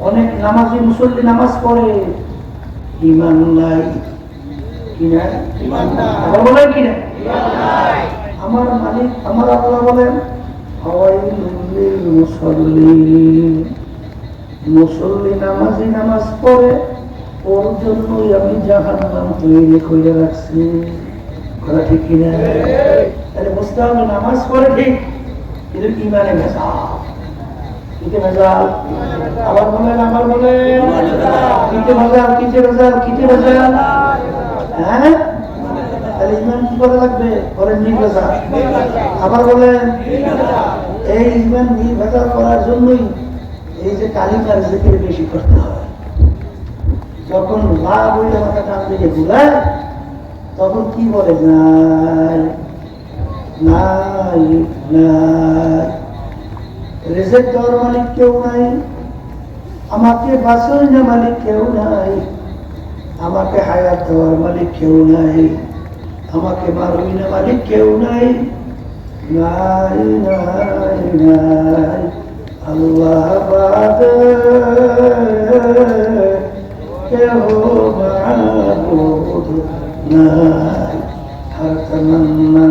অনেক নামাজি মুসল্লি নামাজ পড়ে, ঈমান নাই। কি নাই? ঈমান নাই। আবার বলেন কি না? ঈমান নাই। আমার মালিক আমার আল্লাহ বলেন, ফাওয়াইলুল লিল মুসাল্লিন, মুসল্লি নামাজি নামাজ পড়ে, ওর জন্যই আমি জাহান্নাম তৈরি করে রাখছি। কথা ঠিক কিনা? তাহলে বুঝতে হবে নামাজ পড়ে ঠিক, কিন্তু ঈমানে ভেজাল। কিতে ভেজাল? আবার বলেন, আবার বলেন, কিতে ভেজাল, কিতে ভেজাল, কিতে ভেজাল? হ্যাঁ, তাহলে ঈমান কি করা লাগবে? করেন নির্ভেজাল। আবার বলেন, এই ঈমান নির্ভেজাল করার জন্যই এই যে কালিমার জিকির বেশি করতে হয়। যখন লা বলে মাথা টান দিকে ঘুরায়, তখন কি বলে? নাই নাই নাই, রিজিক দেওয়ার মালিক কেউ নাই, আমাকে বাঁচানোর না মালিক কেউ নাই, আমাকে হায়াত দেওয়ার মালিক কেউ নাই, আমাকে মারবি না মালিক কেউ নাই, নাই নাই নাই, আল্লাহ বাদে কেউ মাবুদ নাই। हर तमन्ना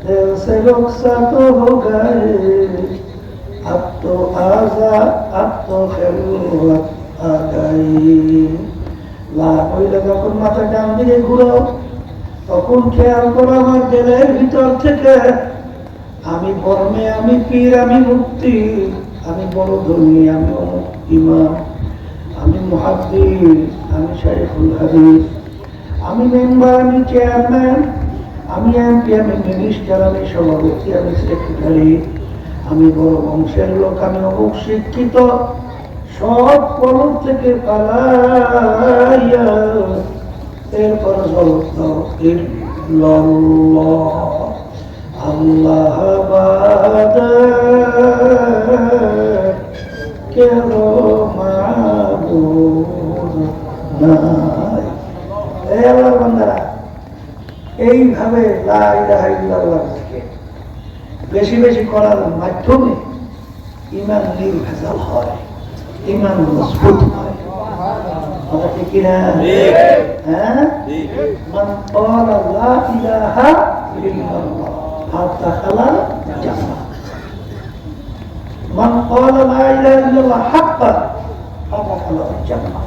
दिल से रुखसत हो गए, अब तो आजाद, अब तो खिलवत आ गई। লা কইলে যখন মাথা ডান দিকে ঘুরাও, তখন খেয়াল করো আমার দিলের ভিতর থেকে আমি বর্মে, আমি পীর, আমি মুক্তি, আমি বড় ধনী, আমি অমুক ইমাম, আমি মুহাদ্দিস, আমি শাইখুল হাদিস, আমি মেম্বার, আমি চেয়ারম্যান, আমি এমপি, আমি মিনিস্টার, আমি সভাপতি, আমি সেক্রেটারি, আমি বড় বংশের লোক, আমি অমুক শিক্ষিত, সব কলম থেকে পালাইয়া এরপর আল্লাহ বাদে কেউ মাবুদ নাই। এই আল্লাহর বান্দারা, এইভাবে লা ইলাহা ইল্লাল্লাহ থেকে বেশি বেশি করার মাধ্যমে ঈমান নির্ভেজাল হয়, ঈমান মজবুত হয়। কথা ঠিক কিনা? হ্যাঁ, মান ক্বালা লা ইলাহা ইল্লাল্লাহ দাখালাল জান্নাহ, মান ক্বালা লা ইলাহা ইল্লাল্লাহ হাক্কান দাখালাল জান্নাহ।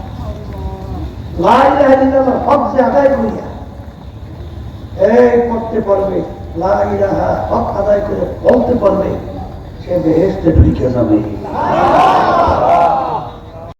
লা ইলাহা ইল্লাল্লাহ হক যে আদায় করিয়া এই করতে পারবে, লা ইলাহা হক আদায় করে বলতে পারবে, সে বেহেশতে ঢুকে যাবে।